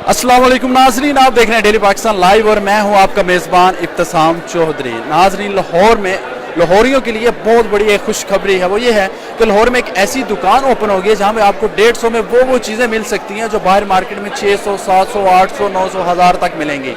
अस्सलाम वालेकुम नाजरीन, आप देख रहे हैं डेली पाकिस्तान लाइव और मैं हूं आपका मेज़बान इब्तिसाम चौधरी। नाजरीन, लाहौर में लाहौरियों के लिए बहुत बड़ी एक खुशखबरी है। वो ये है कि लाहौर में एक ऐसी दुकान ओपन होगी जहां पे आपको 150 में वो चीज़ें मिल सकती हैं जो बाहर मार्केट में 600, 700, 800, 900, 1000 तक मिलेंगी।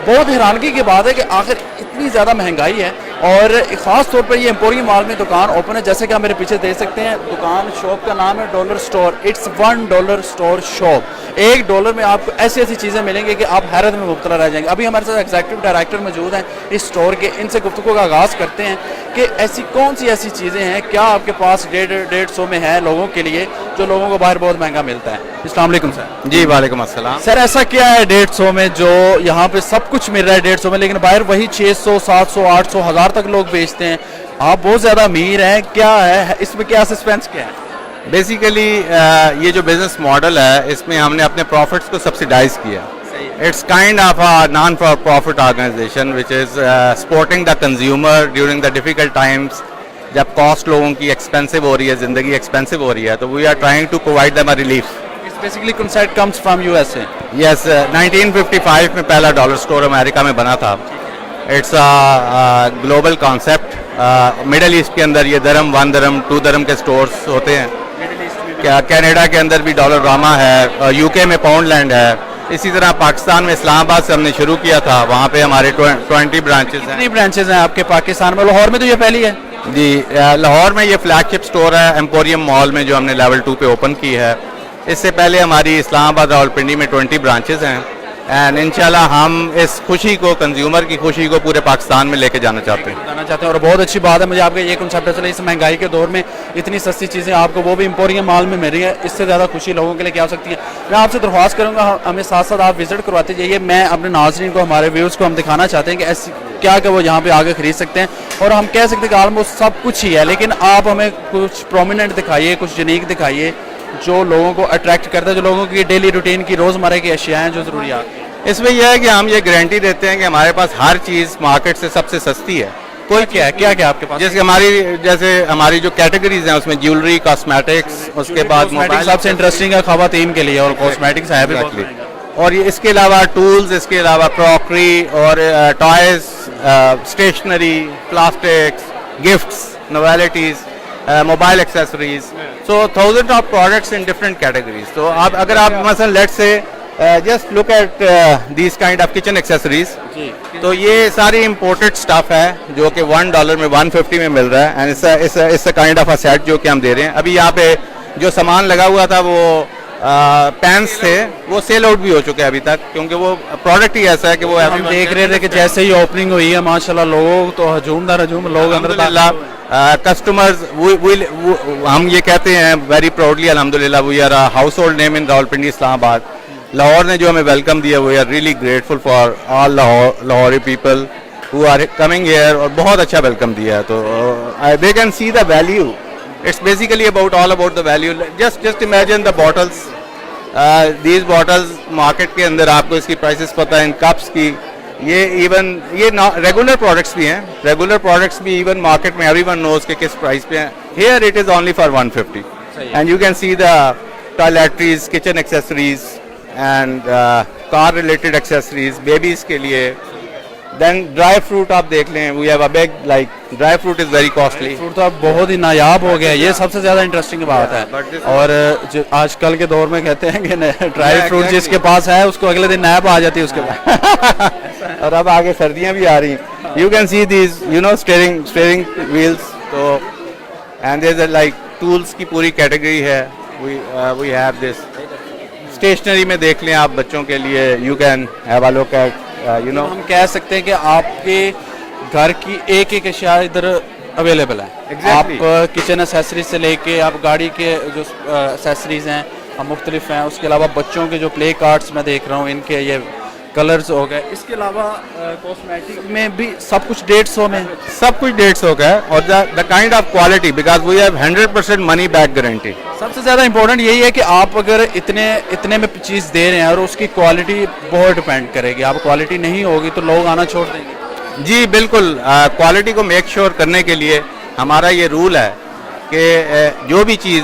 बहुत हैरानगी की बात है कि आखिर इतनी ज़्यादा महंगाई है और ख़ास तौर पर ये एम्पोरियम मॉल में दुकान ओपन है। जैसे कि आप मेरे पीछे देख सकते हैं, दुकान शॉप का नाम है dollar store. It's $1 store shop. $1 में आपको ऐसी ऐसी चीज़ें मिलेंगी कि आप हैरत में मुब्तला रह जाएंगे। अभी हमारे साथ एग्जीक्यूटिव डायरेक्टर मौजूद हैं इस स्टोर के। इनसे गुफ्तगू का आगाज़ करते हैं कि ऐसी कौन सी ऐसी चीज़ें हैं, क्या आपके पास 150 में है लोगों के लिए जो लोगों को बाहर बहुत महंगा मिलता है। अस्सलाम वालेकुम सर। जी वालेकुम अस्सलाम। सर, ऐसा क्या है 150 में जो यहाँ पे सब कुछ मिल रहा है 150 में, लेकिन बाहर वही 600, 700, 800, 1000 तक लोग बेचते हैं। आप बहुत ज़्यादा अमीर हैं, क्या है इसमें, क्या सस्पेंस क्या है? बेसिकली ये जो बिजनेस मॉडल है इसमें हमने अपने प्रॉफिट्स को सब्सिडाइज किया। It's kind of a non for profit organisation which is supporting the consumer during the difficult times. जब कॉस्ट लोगों की एक्सपेंसिव हो रही है, ज़िंदगी एक्सपेंसिव हो रही है, तो we are trying to provide them a relief. Basically concept comes from USA. Yes, 1955 में पहला डॉलर स्टोर अमेरिका में बना था। It's a global concept. Middle East के अंदर ये दरम, 1 दरम, 2 दरम के स्टोर्स होते हैं। क्या कनाडा के अंदर भी डॉलर रामा है, यूके में पाउंडलैंड है। इसी तरह पाकिस्तान में इस्लामाबाद से हमने शुरू किया था, वहाँ पे हमारे 20 ब्रांचेस हैं। कितनी ब्रांचेस हैं आपके पाकिस्तान में? लाहौर में तो ये पहली है जी। लाहौर में ये फ्लैगशिप स्टोर है एम्पोरियम मॉल में, जो हमने लेवल 2 पे ओपन की है। इससे पहले हमारी इस्लामाबाद और पिंडी में 20 ब्रांचेस हैं। एंड इंशाल्लाह हम इस खुशी को, कंज्यूमर की खुशी को पूरे पाकिस्तान में लेके जाना चाहते हैं। और बहुत अच्छी बात है मुझे आपका ये कंसेप्ट चले। इस महंगाई के दौर में इतनी सस्ती चीज़ें आपको वो भी एम्पोरियम मॉल में मिल रही है, इससे ज़्यादा खुशी लोगों के लिए क्या हो सकती है। मैं आपसे दरख्वास्त करूँगा हमें साथ साथ आप विजिट करवाते जाइए। मैं अपने नाज़रीन को, हमारे व्यूअर्स को हम दिखाना चाहते हैं कि ऐसी क्या क्या वो यहाँ पे आगे खरीद सकते हैं। और हम कह सकते हैं कि ऑलमोस्ट सब कुछ ही है, लेकिन आप हमें कुछ प्रोमिनेंट दिखाइए, कुछ यूनिक दिखाइए जो लोगों को अट्रैक्ट करता है, जो लोगों की डेली रूटीन की रोज़मर्रा की अशिया हैं जो ज़रूरियात। इसमें यह है कि हम ये गारंटी देते हैं कि हमारे पास हर चीज़ मार्केट से सबसे सस्ती है। कोई क्या है, क्या क्या आपके पास? जैसे हमारी जो कैटेगरीज हैं उसमें ज्वेलरी, कॉस्मेटिक्स, उसके बाद मोबाइल सबसे इंटरेस्टिंग है खवातीन के लिए, और कॉस्मेटिक्स है भी बहुत महंगा। और ये इसके अलावा टूल्स, इसके अलावा क्रॉकरी और toys, stationery, plastics, gifts, novelties, mobile accessories, so thousand of products in different categories. तो आप अगर आप मसलन let's say just look at these kind of kitchen accessories, तो ये सारी इंपोर्टेड स्टफ है जो कि $1 में 150 में मिल रहा है। And it's kind of a set जो कि हम दे रहे हैं। अभी यहाँ पे जो सामान लगा हुआ था वो पैंस थे, वो सेल आउट भी हो चुके हैं अभी तक, क्योंकि वो प्रोडक्ट ही ऐसा है कि वो हम देख रहे थे कि जैसे ही ओपनिंग हुई है माशाल्लाह लोग तो हजूम दर हजूम लोग अंदर कस्टमर्स। हम ये कहते हैं वेरी प्राउडली अल्हम्दुलिल्लाह we are a household name in Rawalpindi Islamabad. Lahore ने जो हमें वेलकम दिया, we are really grateful for all Lahori people who are coming here, और बहुत अच्छा वेलकम दिया है। तो they can see the value. It's basically all about the value. Just imagine the bottles. These bottles market के अंदर आपको इसकी prices पता है, इन cups की। ये regular products भी हैं, regular products भी even market में everyone knows कि किस price पे हैं। Here it is only for 150. And you can see the toiletries, kitchen accessories and car related accessories, babies के लिए। Then dry fruit आप देख लें, we have a big like dry fruit is very costly. Fruit तो अब बहुत ही नायाब हो गया, ये सबसे ज्यादा इंटरेस्टिंग बात है। और जो आजकल के दौर में कहते हैं कि ड्राई फ्रूट जिसके पास है उसको अगले दिन नायाब आ जाती है उसके बाद। और अब आगे सर्दियां भी आ रही हैं। You can see these, you know, steering wheels. तो and there's a like tools की पूरी कैटेगरी है। We have this. स्टेशनरी में देख लें आप बच्चों के लिए, you can have a look at. You know, हम कह सकते हैं कि आपके घर की एक एक अशिया इधर अवेलेबल है। Exactly. आप किचन एसेसरीज से लेके आप गाड़ी के जो एसेसरीज हैं मुख्तलिफ हैं, उसके अलावा बच्चों के जो प्ले कार्ड्स मैं देख रहा हूँ, इनके ये कलर्स हो गए। इसके अलावा कॉस्मेटिक में भी सब कुछ 150 में, सब कुछ 150 का है। और the kind of quality, because we have 100% money back guarantee. सबसे ज़्यादा इंपॉर्टेंट यही है कि आप अगर इतने में चीज़ दे रहे हैं और उसकी क्वालिटी बहुत डिपेंड करेगी। आप क्वालिटी नहीं होगी तो लोग आना छोड़ देंगे। जी बिल्कुल। क्वालिटी को मेक श्योर करने के लिए हमारा ये रूल है कि जो भी चीज़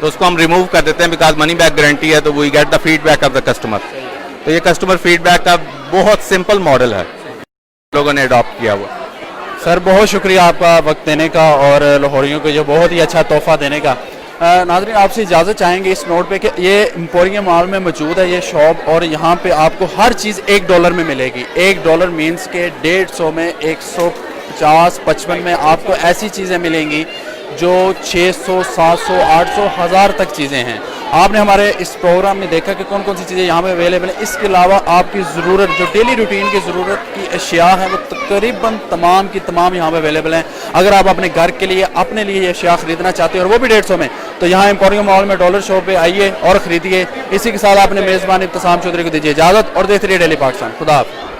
तो उसको हम रिमूव कर देते हैं, बिकॉज मनी बैक गारंटी है, तो we get the feedback of the customer. तो ये कस्टमर फीडबैक का बहुत सिंपल मॉडल है, लोगों ने अडॉप्ट किया हुआ। सर बहुत शुक्रिया आपका वक्त देने का और लाहौरियों को जो बहुत ही अच्छा तोहफा देने का। नाज़रीन आपसे इजाज़त चाहेंगे इस नोट पे कि ये एम्पोरियम मॉल में मौजूद है ये शॉप, और यहाँ पे आपको हर चीज़ $1 में मिलेगी। $1 मीन्स के 150 में 150, 55 में आपको ऐसी चीज़ें मिलेंगी जो 600, 700, 800, 1000 तक चीज़ें हैं। आपने हमारे इस प्रोग्राम में देखा कि कौन कौन सी चीज़ें यहाँ पे अवेलेबल हैं। इसके अलावा आपकी ज़रूरत जो डेली रूटीन की ज़रूरत की अशिया हैं वो तकरीबन तमाम की तमाम यहाँ पे अवेलेबल हैं। अगर आप अपने घर के लिए अपने लिए ये अशिया ख़रीदना चाहते हैं और वो भी 150 में, तो यहाँ एम्पोरियम मॉल में डॉलर शॉप पे आइए और ख़रीदिए। इसी के साथ आपने मेज़बान इब्तिसाम चौधरी को दीजिए इजाज़त और देखते रहिए डेली पाकिस्तान। खुदा हाफ़िज़।